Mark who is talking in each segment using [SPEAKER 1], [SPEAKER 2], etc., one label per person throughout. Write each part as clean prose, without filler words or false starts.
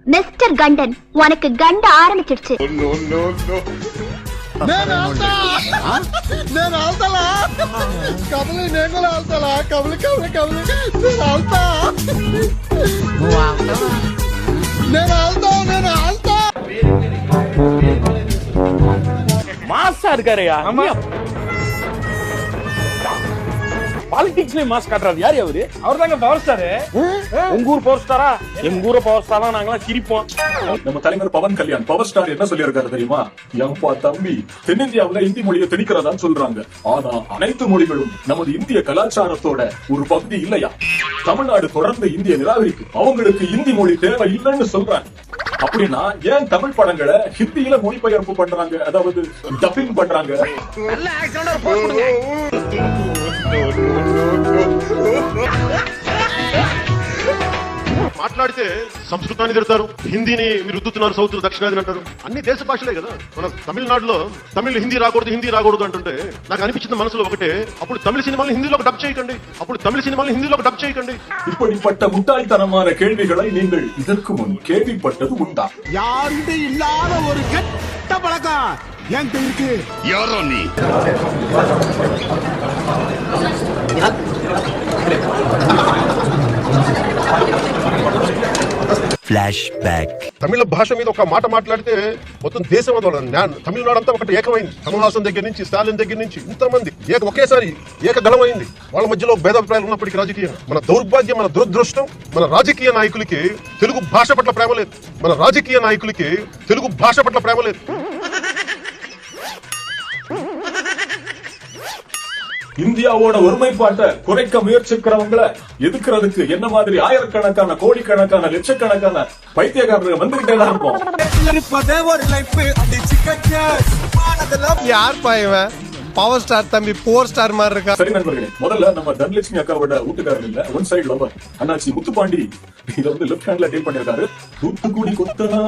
[SPEAKER 1] Mister கண்டன், உனக்கு கண்ட ஆரம்பிச்சிடுச்சு.
[SPEAKER 2] மாசா இருக்காருயா. பாலிடிக்ஸ்லயே மாஸ் காட்டுறாரு. யாரு அவரு?
[SPEAKER 3] அவர் தாங்க பவர் ஸ்டாரு.
[SPEAKER 2] உங்க ஊர் பவர் ஸ்டாரா? எங்க ஊர பவர் ஸ்டாரா நாங்களாம் சிரிப்போம்.
[SPEAKER 4] நம்ம தலைவர் பவன் கல்யாண் பவர் ஸ்டார் என்ன சொல்லி இருக்காரு தெரியுமா? எம்பா தம்பி, தென்னிந்தியாவுல இந்தி மொழியை திணிக்கிறதான்னு சொல்றாங்க. ஆனா அனைத்து மொழிகளும் நமது இந்திய கலாச்சாரத்தோட ஒரு பகுதி இல்லையா? தமிழ்நாடு தொடர்ந்து இந்திய நிராகரிக்கு அவங்களுக்கு இந்தி மொழி தேவை இல்லைன்னு சொல்றாங்க. அப்படின்னா ஏன் தமிழ் படங்களை ஹிந்தியில மொழிபெயர்ப்பு பண்றாங்க, அதாவது டப்பிங் பண்றாங்க?
[SPEAKER 5] మాట్లాడితే సంస్కృతాన్ని తిడతారు, హిందీని మీరు రుద్దుతున్నారు, సౌత్ దక్షిణాది అంటారు. అన్ని దేశ భాషలే కదా. మన తమిళనాడులో తమిళ్ హిందీ రాకూడదు అంటుంటే నాకు అనిపించింది మనసులో ఒకటే, అప్పుడు తమిళ సినిమాలు హిందీలోకి డబ్ చేయకండి.
[SPEAKER 4] இப்படிப்பட்ட முட்டாள்தனமான கேள்விகளை நீங்கள் இதற்கு முன் கேள்விப்பட்டது உண்டா?
[SPEAKER 6] யாருகிட்ட இல்லாத ஒரு கெட்ட பழக்கம் என்கிட்ட இருக்கு.
[SPEAKER 5] யாரோ நீ? తమిళ భాష మీద ఒక మాట మాట్లాడితే మొత్తం దేశం తమిళనాడు అంతా ఒకటి ఏకమైంది. కమల్హాసన్ దగ్గర నుంచి స్టాలిన్ దగ్గర నుంచి ఇంతమంది ఒకేసారి ఏకగలమైంది. వాళ్ళ మధ్యలో భేదాభిప్రాయాలు ఉన్నప్పటికీ రాజకీయంగా మన దౌర్భాగ్యం, మన దురదృష్టం, మన రాజకీయ నాయకులకి తెలుగు భాష పట్ల ప్రేమ లేదు.
[SPEAKER 4] இந்தியாவோட ஒருமைப்பாட்டை குறைக்க முயற்சிக்கிறவங்களை எதுக்குறதுக்கு என்ன மாதிரி ஆயிரக்கணக்கான கோடிக்கணக்கான லட்சக்கணக்கான பைத்தியக்காரர்கள் வந்துகிட்டே தான் இருப்போம்.
[SPEAKER 3] யார் பாயவன்? பவர் ஸ்டார் தம்பி, போர் ஸ்டார் மாதிரி இருக்கா.
[SPEAKER 4] சரி நண்பர்களே, முதல்ல நம்ம தனலட்சுமி அக்காவோட வீட்டுக்காரர் இல்ல, ஒன் சைடு லவர் அண்ணாச்சி முத்துப்பாண்டி இத வந்து லெஃப்ட் ஹேண்ட்ல டீல் பண்ணிருக்காரு. தூத்துக்குடி கொத்தனா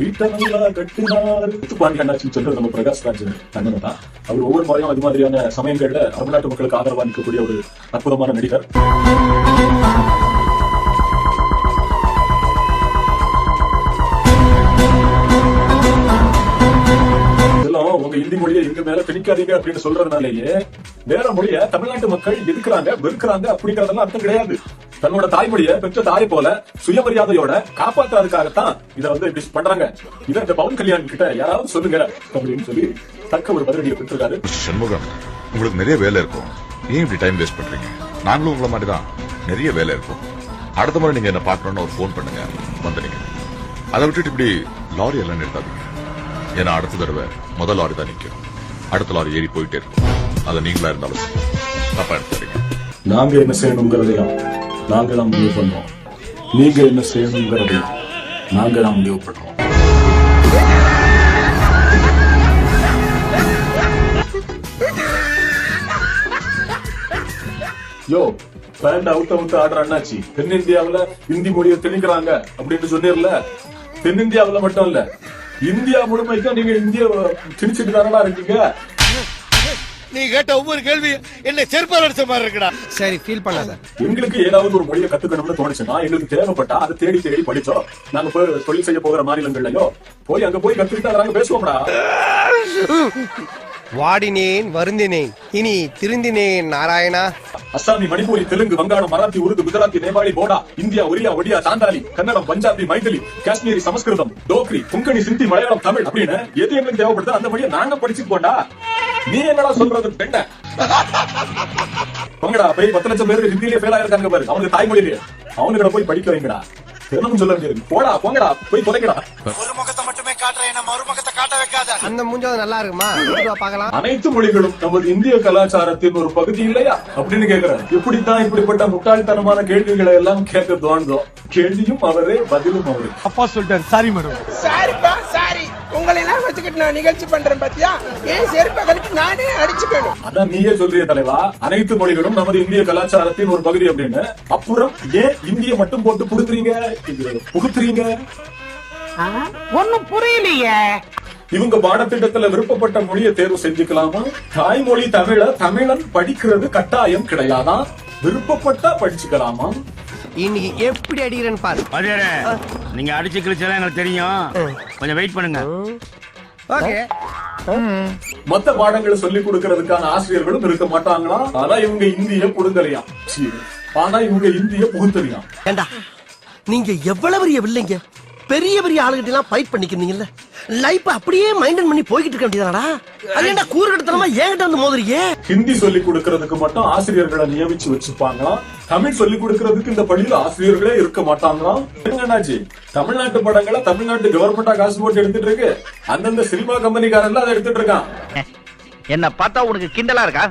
[SPEAKER 4] வீட்டை நல்லா கட்டினார். முத்துப்பாண்டி அண்ணாச்சி சொல்றது நம்ம பிரகாஷ் ராஜ் அண்ணன் தான். அவர் ஒவ்வொரு முறையும் அது மாதிரியான சமயங்கள்ல தமிழ்நாட்டு மக்களுக்கு ஆதரவா நிற்கக்கூடிய ஒரு அற்புதமான நடிகர். உங்க இந்தி மொழியை எங்க மேல திணிக்காதீங்க அப்படின்னு சொல்றதுனாலேயே வேற மொழிய தமிழ்நாட்டு மக்கள் எதுக்குறாங்க, வெறுக்கிறாங்க அப்படிங்கறதெல்லாம் அர்த்தம் கிடையாது. தன்னோட தாய்மொழியை பெற்ற தாய் போல சுயமரியாதையோட காப்பாற்றுறதுக்காகத்தான் இதை வந்து இப்படி பண்றாங்க. இதை இந்த பவன் கல்யாண் கிட்ட யாராவது சொல்லுங்க அப்படின்னு சொல்லி தக்க ஒரு பதிலடியை பெற்றிருக்காரு.
[SPEAKER 7] சண்முகம், உங்களுக்கு நிறைய வேலை இருக்கும், ஏன் இப்படி டைம் வேஸ்ட் பண்றீங்க? நாங்களும் உங்களை மாதிரி தான், நிறைய வேலை இருக்கும். அடுத்த முறை நீங்க என்ன பாக்கணும்னு ஒரு போன் பண்ணுங்க, வந்துடுங்க. அதை விட்டுட்டு இப்படி லாரி எல்லாம் நிறுத்தாதீங்க. ஏன்னா அடுத்த தடவை முதல் லாரி தான் நிற்கும், அடுத்த லாரி ஏறி போயிட்டே இருக்கும். அதை நீங்களா இருந்தாலும் தப்பா எடுத்துறீங்க.
[SPEAKER 4] நாங்க என்ன செய்யணுங்கிறதையும் நாங்க தான் முடிவு பண்றோம். நீங்க என்ன செய்யணுங்கிறதையும் நாங்க தான் முடிவு பண்றோம். யோ, பேண்ட் அவுட் ஆடுற அண்ணாச்சி, தென்னிந்தியாவுல இந்தி மொழியை திணிக்கிறாங்க அப்படின்னு சொன்னீர்ல. தென்னிந்தியாவுல மட்டும் இல்ல, இந்தியா முழுமைக்கும் நீங்க இந்திய திணிச்சுட்டு தானே இருக்கீங்க.
[SPEAKER 6] நீ கேட்ட ஒவ்வொரு கேள்வி என்ன செருப்பால் அடிச்ச மாதிரி இருக்குடா.
[SPEAKER 3] சரி, ஃபீல் பண்ணாத.
[SPEAKER 4] எங்களுக்கு ஏதாவது ஒரு மொழியை கத்துக்கணும்னு தோணுச்சுன்னா எங்களுக்கு தேவைப்பட்டா அதை தேடி படிச்சோம். நாங்க போய் தொழில் செய்ய போகிற மாநிலங்கள்லயோ போய் அங்க போய் கத்துக்கிட்டு நாங்க பேசுவோம்டா.
[SPEAKER 3] வாடினேன், வருந்தினேன், இனி திருந்தினேன் நாராயணா.
[SPEAKER 4] அஸ்ஸாமி, மணிப்பூரி, தெலுங்கு, வங்காளம், மராத்தி, உருது, குஜராத்தி, நேபாளி, போடா, இந்தியா, ஒரியா, ஒடியா, சாந்தாலி, கன்னடம், பஞ்சாபி, மைதிலி, காஷ்மீரி, சமஸ்கிருதம், டோக்ரி, கொங்கணி, சிந்தி, மலையாளம், தமிழ் அப்படின்னு எது எங்களுக்கு தேவைப்படுதோ அந்த மொழியை நாங்க படிச்சுட்டு போண்டா. நீ என்னடா சொல்றது பெண்ண? போங்கடா, போய் 10 லட்சம் பேருக்கு ஹிந்தியிலே ஃபெயில் ஆயிருக்காங்க பாரு, அவனுக்கு தாய்மொழியிலே. அவனுக்கு போய் படிக்க வைங்கடா. சொல்ல முடியாது. போடா, போங்கடா, போய் தொலைங்கடா.
[SPEAKER 6] ஒரு முகத்தை மட்டுமே காட்டுற என்ன மறுமுகத்தை காட்ட வைக்காத.
[SPEAKER 3] அந்த மூஞ்சாவது நல்லா இருக்குமா? பார்க்கலாம்.
[SPEAKER 4] அனைத்து மொழிகளும் நமது இந்திய கலாச்சாரத்தின் ஒரு பகுதி இல்லையா அப்படின்னு கேக்குறாரு. இப்படித்தான் இப்படிப்பட்ட முட்டாள்தனமான கேள்விகளை எல்லாம் கேட்க தோன்றோ. கேள்வியும் அவரே, பதிலும் அவரே.
[SPEAKER 3] அப்பா சொல்லிட்டாரு, சாரி மேடம்.
[SPEAKER 8] சாரிப்பா, சாரி. உங்களை எல்லாம் வச்சுக்கிட்டு நான் நிகழ்ச்சி பண்றேன் பாத்தியா? ஏன் செருப்பை கழிச்சு நானே அடிச்சுக்கணும்.
[SPEAKER 4] அதான் நீயே சொல்றிய தலைவா, அனைத்து மொழிகளும் நமது இந்திய கலாச்சாரத்தின் ஒரு பகுதி அப்படின்னு. அப்புறம் ஏன் இந்திய மட்டும் போட்டு புகுத்துறீங்க?
[SPEAKER 8] ஒண்ணும் புரியலையே.
[SPEAKER 4] இவங்க பாடத்திட்டத்துல விருப்பப்பட்ட மொழியை தேர்வு செஞ்சுக்கலாமா? தாய்மொழி தமிழன் படிக்கிறது கட்டாயம் கிடையாதான், விருப்பப்பட்டா படிச்சுக்கலாமா?
[SPEAKER 3] இன்னைக்கு எப்படி அடிக்கிறேன்னு பாரு.
[SPEAKER 6] அதே நீங்க அடிச்சு கிழிச்சாலும் எங்களுக்கு தெரியும், கொஞ்சம் வெயிட் பண்ணுங்க.
[SPEAKER 3] ஓகே.
[SPEAKER 4] மத்த பாடங்களை சொல்லி கொடுக்கறதுக்கான ஆசிரியர்களும் இருக்க மாட்டாங்களா? ஆனா இவங்க இந்திய புடுங்கலையாம். ஆனா இவங்க இந்திய புகுத்தலையாம்.
[SPEAKER 9] ஏண்டா நீங்க எவ்வளவு பெரிய வில்லைங்க, பெரிய பெரிய ஆளுகிட்ட எல்லாம் ஃபைட் பண்ணிக்கிறீங்கல்ல, லைஃப் அப்படியே மைண்டன் பண்ணி போய்கிட்டு இருக்க வேண்டியதானடா. அது கூறுகட்டத்தனமா என்கிட்ட வந்து மோதுறீங்க.
[SPEAKER 4] ஹிந்தி சொல்லி கொடுக்கறதுக்கு மட்டும் ஆசிரியர்களை நியமிச்சு வச்சுப்பாங்களாம். தமிழ் சொல்லி கொடுக்கறதுக்கு இந்த பள்ளியில ஆசிரியர்களே இருக்க மாட்டாங்களாம். என்னன்னாச்சு, தமிழ்நாட்டு படங்களை தமிழ்நாட்டு கவர்மெண்டா காசு போட்டு எடுத்துட்டு இருக்கு, அந்தந்த சினிமா கம்பெனிக்காரன் அதை எடுத்துட்டு இருக்கான்.
[SPEAKER 10] என்ன பார்த்தா உனக்கு கிண்டலா இருக்கா?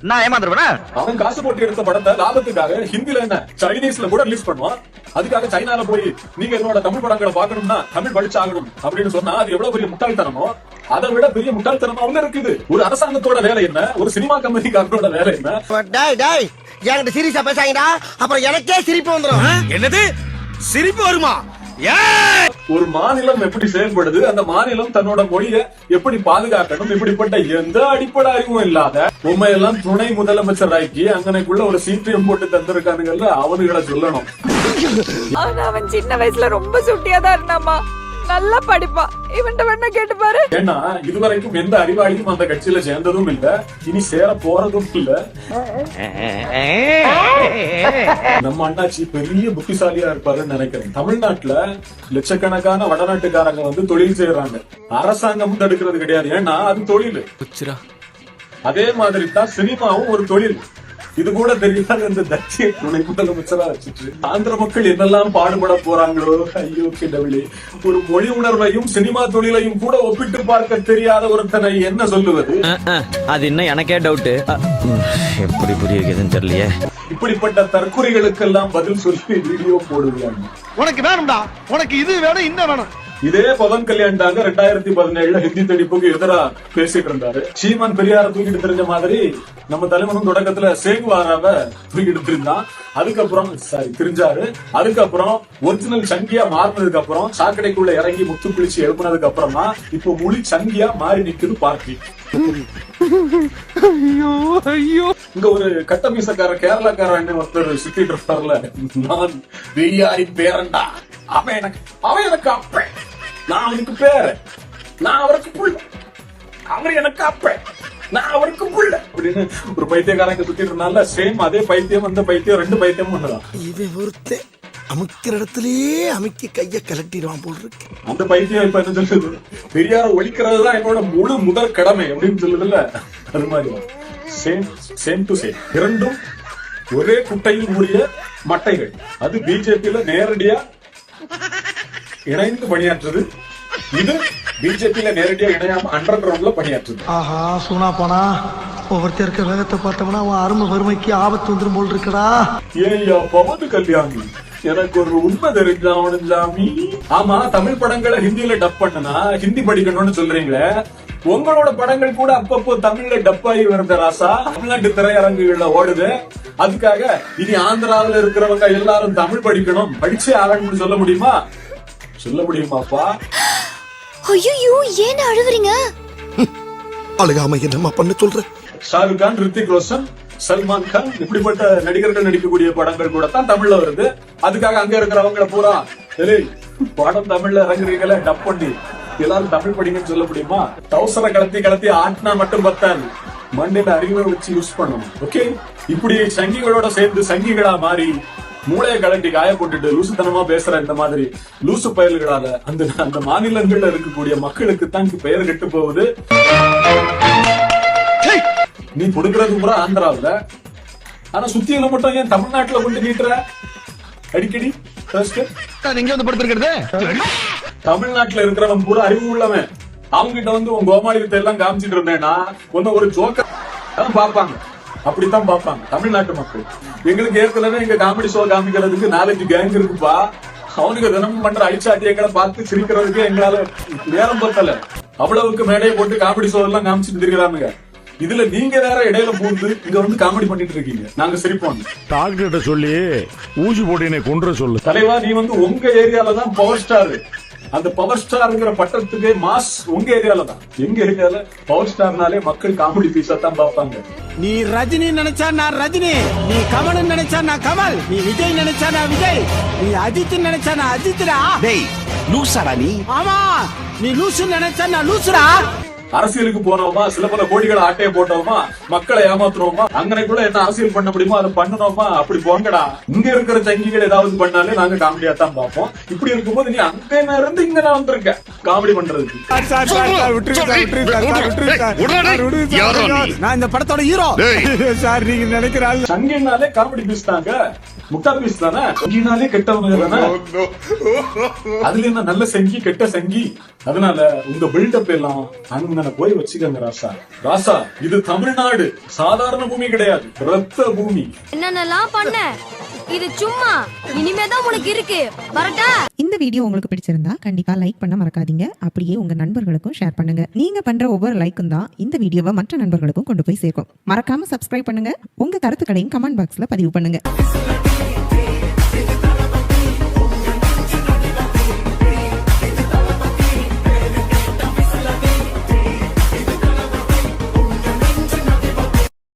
[SPEAKER 10] நான் ஏமாந்துருவேனா?
[SPEAKER 4] அவன் காசு போட்டு எடுத்த படத்தை லாபத்துக்காக ஹிந்தில என்ன சைனீஸ்ல கூட ரிலீஸ் பண்ணுவான். அதுக்காக சைனால போய் நீங்க என்னோட தமிழ் படங்களை பாக்கணும்னா தமிழ் படிச்சாகணும் அப்படின்னு சொன்னா அது எவ்வளவு பெரிய முட்டாள்தனமோ, அதை விட பெரிய முட்டாள்தனமாவும் இருக்குது. ஒரு அரசாங்கத்தோட வேலை என்ன, ஒரு சினிமா கம்பெனிக்காரனோட வேலை என்ன?
[SPEAKER 9] டாய் என்கிட்ட சீரியஸா பேசாங்கடா, அப்புறம் எனக்கே சிரிப்பு வந்துடும்.
[SPEAKER 6] என்னது சிரிப்பு வருமா?
[SPEAKER 4] ஒரு மாநிலம் எப்படி செயல்படுது, அந்த மாநிலம் தன்னோட மொழியை எப்படி பாதுகாக்கணும், இப்படிப்பட்ட எந்த அடிப்படை அறிவும் இல்லாத உண்மையெல்லாம் துணை முதலமைச்சர் ஆக்கி அங்கனைக்குள்ள ஒரு சிபிஎம் போட்டு தந்திருக்கானுங்கல்ல, அவனுகளை சொல்லணும்.
[SPEAKER 11] அவன் சின்ன வயசுல ரொம்ப சுட்டியா தான் இருந்தாமா, நல்லா படிப்பா. இவன்ட்ட வேணா கேட்டு பாரு.
[SPEAKER 4] ஏன்னா இதுவரைக்கும் எந்த அறிவாளியும் அந்த கட்சியில சேர்ந்ததும் இல்ல, இனி சேர போறதும் இல்ல. நம்ம அண்ணாச்சி பெரிய புத்திசாலியா இருப்பாருன்னு நினைக்கிறேன். தமிழ்நாட்டுல லட்சக்கணக்கான வடநாட்டுக்காரங்க வந்து தொழில் செய்யறாங்க, அரசாங்கம் தடுக்கிறது கிடையாது. ஏன்னா அது தொழில். அதே மாதிரி தான் சினிமாவும் ஒரு தொழில். இது கூட தெரியாத இந்த தட்சிய துணை முதலமைச்சரா வச்சுட்டு ஆந்திர மக்கள் என்னெல்லாம் பாடுபட போறாங்களோ. ஐயோ கிடவிலே, ஒரு மொழி உணர்வையும் சினிமா தொழிலையும் கூட ஒப்பிட்டு பார்க்க தெரியாத ஒருத்தனை என்ன சொல்லுவது?
[SPEAKER 10] அது இன்னும் எனக்கே டவுட், எப்படி புரிய வைக்கிறதுன்னு தெரியலையே.
[SPEAKER 4] இப்படிப்பட்ட தற்குறிகளுக்கெல்லாம் பதில் சொல்லி வீடியோ போடுவாங்க.
[SPEAKER 6] உனக்கு வேணும்டா, உனக்கு இது வேணும், இன்னும் வேணும்.
[SPEAKER 4] இதே பவன் கல்யாண் தாங்க 2017 ஹிந்தி திணிப்புக்கு எதிரா பேசிட்டு இருந்தாரு. சீமான் பெரியார தூக்கிட்டு தெரிஞ்ச மாதிரி நம்ம தலைவனும் தொடக்கத்துல சேகுவாராவ தூக்கிட்டு இருந்தான். அதுக்கப்புறம் தெரிஞ்சாரு. அதுக்கப்புறம் ஒரிஜினல் சங்கியா மாறினதுக்கு அப்புறம் சாக்கடைக்குள்ள இறங்கி முத்து குளிச்சு எழுப்புனதுக்கு அப்புறம் தான் இப்போ முழு சங்கியா மாறி நிக்குது பார்ட்டி. இங்க ஒரு கட்டமீசக்கார கேரளாக்காரன் ஒருத்தர் சுத்திட்டு இருப்பார்ல, நான் பெரியாரி பேரண்டா, அவன் எனக்கு அப்ப, நான் அவனுக்கு பேரு, நான் அவருக்கு புள்ள, அவர் எனக்கு அப்ப, நான் அவருக்கு புள்ள அப்படின்னு ஒரு பைத்தியக்காரங்க சுத்திட்டு இருந்தால, சேம் அதே பைத்தியம் அந்த பைத்தியம் ரெண்டு பைத்தியம் ஒண்ணுதான்.
[SPEAKER 9] இவன் ஒருத்தன் அமுக்கிற இடத்துலயே அமுக்கி கைய கலட்டிடுவான் போல் இருக்கு.
[SPEAKER 4] அந்த பைத்தியம் இப்ப என்ன சொல்லுது, பெரியார ஒழிக்கிறது தான் என்னோட முழு முதல் கடமை அப்படின்னு சொல்லுதுல்ல, அது மாதிரி சேம் டு சேம். இரண்டும் ஒரே குட்டையில் ஊறிய மட்டைகள். அது பிஜேபியில நேரடியா இணைந்து பணியாற்றுது, இது பிஜேபியில நேரடியா இணையாம அண்டர் கிரவுண்ட்ல பணியாற்றுது.
[SPEAKER 9] ஆஹா சூனா போனா ஒவ்வொருத்தர் இருக்க வேகத்தை பார்த்தோம்னா அவன் அருமை வறுமைக்கு ஆபத்து வந்துரும் போல் இருக்கடா.
[SPEAKER 4] ஏய்யா பவன் கல்யாணி, எனக்கு ஒரு உண்மை தெரிஞ்சாவணும் சாமி. ஆமா, தமிழ் படங்களை ஹிந்தியில டப் பண்ணனா ஹிந்தி படிக்கணும்னு சொல்றீங்களே, உங்களோட படங்கள் கூட அப்பப்போ தமிழ்ல டப் ஆகி வருது ராசா, தமிழ்நாட்டு திரையரங்குகள்ல ஓடுது. அதுக்காக இனி ஆந்திராவில இருக்கிறவங்க எல்லாரும் தமிழ் படிக்கணும், படிச்சே ஆகணும்னு சொல்ல முடியுமா? சொல்ல முடியுமாப்பா?
[SPEAKER 1] ஐயோ ஏன் அழுகுறீங்க?
[SPEAKER 9] அழுகாம என்னமா பண்ண சொல்ற?
[SPEAKER 4] ஷாருக் கான், ரித்திக் ரோஷன், சல்மான் கான் இப்படிப்பட்ட நடிகர்கள் நடிக்கக்கூடிய படங்கள் கூட தான் தமிழ்ல வருது. அதுக்காக அங்க இருக்கிறவங்கள பூரா படம் தமிழ்ல இறங்குறீங்களே டப் பண்ணி எல்லாரும் தமிழ் படிங்கன்னு சொல்ல முடியுமா? டவுசரை கலத்தி ஆட்டினா மட்டும் பத்தாது, மண்ணில அறிவை வச்சு யூஸ் பண்ணணும். ஓகே, இப்படி சங்கிகளோட சேர்ந்து சங்கிகளா மாறி மூளையை கலட்டி காய போட்டுட்டு லூசுத்தனமா பேசுற இந்த மாதிரி லூசு பயல்களால அந்த மாநிலங்கள்ல இருக்கக்கூடிய மக்களுக்கு தான் பெயர் கெட்டு போகுது. நீ கொடுக்கறது பூரா ஆந்திராவில, ஆனா சுத்தியில மட்டும் ஏன் தமிழ்நாட்டுல கொண்டு நீட்டுற அடிக்கடி?
[SPEAKER 6] நீங்க வந்து படுத்திருக்கிறது
[SPEAKER 4] தமிழ்நாட்டுல இருக்கிறவன் பூரா அறிவு உள்ளவன், அவங்க கிட்ட வந்து உன் கோமாளியத்தை எல்லாம் காமிச்சிட்டு இருந்தேன்னா ஒன்னும் ஒரு ஜோக்க பாப்பாங்க, அப்படித்தான் பாப்பாங்க தமிழ்நாட்டு மக்கள். எங்களுக்கு ஏற்கனவே எங்க காமெடி ஷோ காமிக்கிறதுக்கு 4-5 கேங் இருக்குப்பா. அவனுக்கு தினமும் பண்ற அழிச்சாட்டியங்களை பார்த்து சிரிக்கிறதுக்கு எங்களால நேரம் பத்தல. அவ்வளவுக்கு மேடையை போட்டு காமெடி ஷோ எல்லாம் காமிச்சிட்டு இருக்கிறானுங்க. இதுல நீங்க வேற இடையில பூந்து இங்க வந்து காமெடி பண்ணிட்டு இருக்கீங்க, நாங்க சிரிப்போம்.
[SPEAKER 2] டாக்டர்கிட்ட சொல்லி ஊசி போட்டு என்னை கொன்ற சொல்லு.
[SPEAKER 4] தலைவா, நீ வந்து உங்க ஏரியால தான் பவர் ஸ்டார், அந்த பவர் ஸ்டார்ங்கிற பட்டத்துக்கு மாஸ் உங்க ஏரியால தான். எங்க ஏரியால பவர் ஸ்டார்னாலே மக்கள் காமெடி பீஸா தான் பார்ப்பாங்க.
[SPEAKER 6] நீ ரஜினி நினைச்சா நான் ரஜினி, நீ கமல் நினைச்சா நான் கமல், நீ விஜய் நினைச்சா நான் விஜய், நீ அஜித் நினைச்சா நான் அஜித்ரா.
[SPEAKER 9] டேய் லூசாடா நீ.
[SPEAKER 6] ஆமா, நீ லூசு நினைச்சா நான் லூசுரா.
[SPEAKER 4] அரசியலுக்கு போனோமா, சில பல கோடிகளை ஆட்டையை போட்டோமா, மக்களை ஏமாத்துறோமா, அங்கனைக்குள்ள என்ன அரசியல் பண்ண முடியுமோ அதை பண்ணணுமா, அப்படி போங்கடா. இங்க இருக்கிற சங்கிகள் ஏதாவது பண்ணாலே நாங்க காமெடியா தான் பார்ப்போம். இப்படி இருக்கும்போது நீ அங்க இருந்து இங்க நான் வந்திருக்க காமெடி பண்றதுக்கு.
[SPEAKER 6] நான் இந்த படத்தோட ஹீரோ சார். நீங்க நினைக்கிறாள்
[SPEAKER 4] சங்கினாலே காமெடி பீஸ் தாங்க, முட்டா பீஸ் தானே. சங்கினாலே கெட்டவங்க தானே. அதுல என்ன நல்ல சங்கி கெட்ட சங்கி. அதனால உங்க பில்டப் எல்லாம் அண்ணனை போய் வச்சுக்கங்க ராசா. ராசா, இது தமிழ்நாடு, சாதாரண பூமி கிடையாது, ரத்த பூமி.
[SPEAKER 1] என்னென்னலாம் பண்ண, இது சும்மா இனிமேதான் உனக்கு இருக்கு. வரட்டா.
[SPEAKER 11] இந்த வீடியோ உங்களுக்கு பிடிச்சிருந்தா கண்டிப்பா லைக் பண்ண மறக்காதீங்க. அப்படியே உங்க நண்பர்களுக்கும் ஷேர் பண்ணுங்க. நீங்க பண்ற ஒவ்வொரு லைக்கும் தான் இந்த வீடியோவை மற்ற நண்பர்களுக்கும் கொண்டு போய் சேர்க்கும். மறக்காம சப்ஸ்கிரைப் பண்ணுங்க. உங்க கருத்துக்களையும் கமெண்ட் பாக்ஸ்ல பதிவு பண்ணுங்க.